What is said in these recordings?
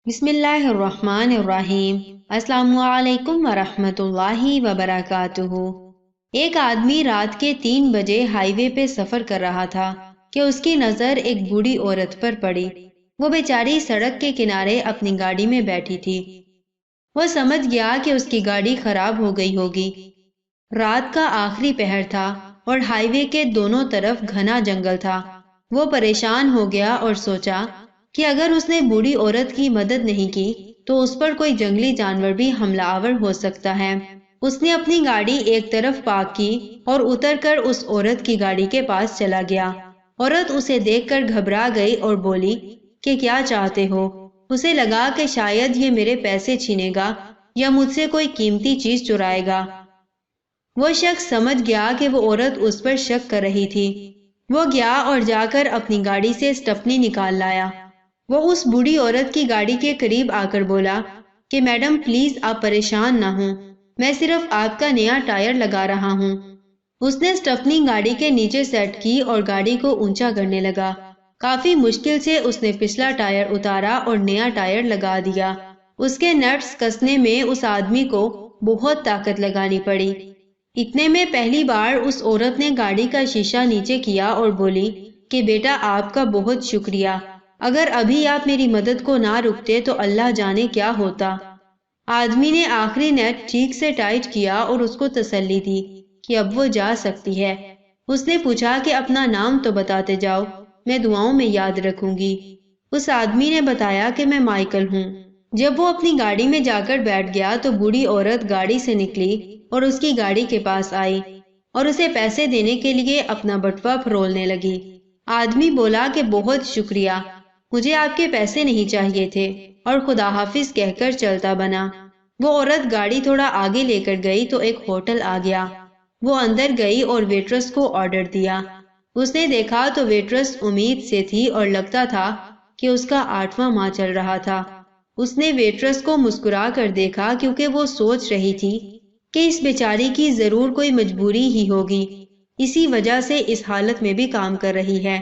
بسم اللہ الرحمن الرحیم۔ السلام علیکم ورحمۃ اللہ وبرکاتہ۔ ایک آدمی رات کے 3 بجے ہائی وے پہ سفر کر رہا تھا کہ اس کی نظر ایک بوڑھی عورت پر پڑی۔ وہ بیچاری سڑک کے کنارے اپنی گاڑی میں بیٹھی تھی۔ وہ سمجھ گیا کہ اس کی گاڑی خراب ہو گئی ہوگی۔ رات کا آخری پہر تھا اور ہائی وے کے دونوں طرف گھنا جنگل تھا۔ وہ پریشان ہو گیا اور سوچا کہ اگر اس نے بوڑھی عورت کی مدد نہیں کی تو اس پر کوئی جنگلی جانور بھی حملہ آور ہو سکتا ہے۔ اس نے اپنی گاڑی ایک طرف پارک کی اور اتر کر اس عورت کی گاڑی کے پاس چلا گیا۔ عورت اسے دیکھ کر گھبرا گئی اور بولی کہ کیا چاہتے ہو؟ اسے لگا کہ شاید یہ میرے پیسے چھینے گا یا مجھ سے کوئی قیمتی چیز چرائے گا۔ وہ شخص سمجھ گیا کہ وہ عورت اس پر شک کر رہی تھی۔ وہ گیا اور جا کر اپنی گاڑی سے اسٹپنی نکال لایا۔ وہ اس بوڑھی عورت کی گاڑی کے قریب آ کر بولا کہ میڈم پلیز آپ پریشان نہ ہوں، میں صرف آپ کا نیا ٹائر لگا رہا ہوں۔ اس نے اسٹپنی گاڑی کے نیچے سیٹ کی اور گاڑی کو اونچا کرنے لگا۔ کافی مشکل سے اس نے پچھلا ٹائر اتارا اور نیا ٹائر لگا دیا۔ اس کے نٹس کسنے میں اس آدمی کو بہت طاقت لگانی پڑی۔ اتنے میں پہلی بار اس عورت نے گاڑی کا شیشہ نیچے کیا اور بولی کہ بیٹا آپ کا بہت شکریہ، اگر ابھی آپ میری مدد کو نہ رکتے تو اللہ جانے کیا ہوتا۔ آدمی نے آخری نیٹ ٹھیک سے ٹائٹ کیا اور اس کو تسلی دی کہ اب وہ جا سکتی ہے۔ اس نے پوچھا کہ اپنا نام تو بتاتے جاؤ، میں دعاؤں میں یاد رکھوں گی۔ اس آدمی نے بتایا کہ میں مائیکل ہوں۔ جب وہ اپنی گاڑی میں جا کر بیٹھ گیا تو بوڑھی عورت گاڑی سے نکلی اور اس کی گاڑی کے پاس آئی اور اسے پیسے دینے کے لیے اپنا بٹوا فرولنے لگی۔ آدمی بولا کہ بہت شکریہ، مجھے آپ کے پیسے نہیں چاہیے تھے، اور خدا حافظ کہہ کر چلتا بنا۔ وہ عورت گاڑی تھوڑا آگے لے کر گئی تو ایک ہوٹل آ گیا۔ وہ اندر گئی اور ویٹرس کو آرڈر دیا۔ اس نے دیکھا تو ویٹرس امید سے تھی اور لگتا تھا کہ اس کا 8واں ماہ چل رہا تھا۔ اس نے ویٹرس کو مسکرا کر دیکھا کیونکہ وہ سوچ رہی تھی کہ اس بیچاری کی ضرور کوئی مجبوری ہی ہوگی، اسی وجہ سے اس حالت میں بھی کام کر رہی ہے۔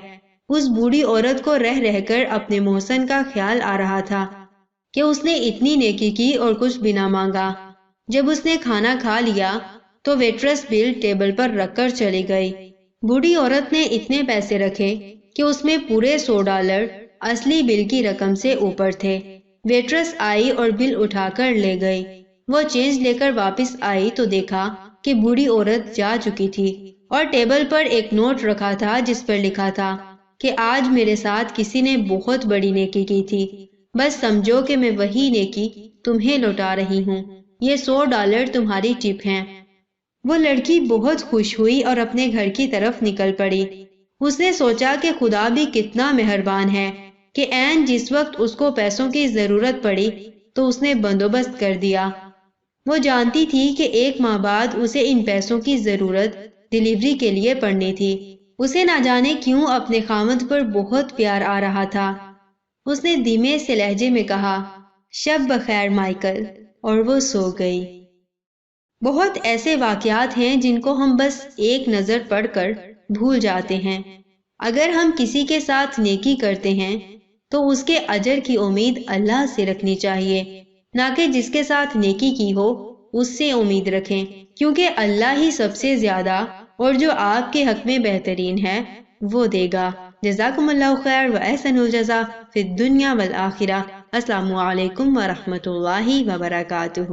اس بوڑھی عورت کو رہ رہ کر اپنے محسن کا خیال آ رہا تھا کہ اس نے اتنی نیکی کی اور کچھ بھی نہ مانگا۔ جب اس نے کھانا کھا لیا تو ویٹرس بل ٹیبل پر رکھ کر چلی گئی۔ بوڑھی عورت نے اتنے پیسے رکھے کہ اس میں پورے $100 اصلی بل کی رقم سے اوپر تھے۔ ویٹرس آئی اور بل اٹھا کر لے گئی۔ وہ چینج لے کر واپس آئی تو دیکھا کہ بوڑھی عورت جا چکی تھی اور ٹیبل پر ایک نوٹ رکھا تھا جس پر لکھا تھا کہ آج میرے ساتھ کسی نے بہت بڑی نیکی کی تھی، بس سمجھو کہ میں وہی نیکی تمہیں لوٹا رہی ہوں، یہ $100 تمہاری ٹپ ہیں۔ وہ لڑکی بہت خوش ہوئی اور اپنے گھر کی طرف نکل پڑی۔ اس نے سوچا کہ خدا بھی کتنا مہربان ہے کہ عین جس وقت اس کو پیسوں کی ضرورت پڑی تو اس نے بندوبست کر دیا۔ وہ جانتی تھی کہ 1 ماہ بعد اسے ان پیسوں کی ضرورت ڈیلیوری کے لیے پڑنی تھی۔ اسے نہ جانے کیوں اپنے خامد پر بہت پیار آ رہا تھا۔ اس نے دھیمے سے لہجے میں کہا شب بخیر مائیکل، اور وہ سو گئی۔ بہت ایسے واقعات ہیں جن کو ہم بس ایک نظر پڑھ کر بھول جاتے ہیں۔ اگر ہم کسی کے ساتھ نیکی کرتے ہیں تو اس کے اجر کی امید اللہ سے رکھنی چاہیے، نہ کہ جس کے ساتھ نیکی کی ہو اس سے امید رکھیں، کیونکہ اللہ ہی سب سے زیادہ اور جو آپ کے حق میں بہترین ہے وہ دے گا۔ جزاکم اللہ خیر و احسن الجزا فی الدنیا والآخرہ۔ السلام علیکم ورحمۃ اللہ وبرکاتہ۔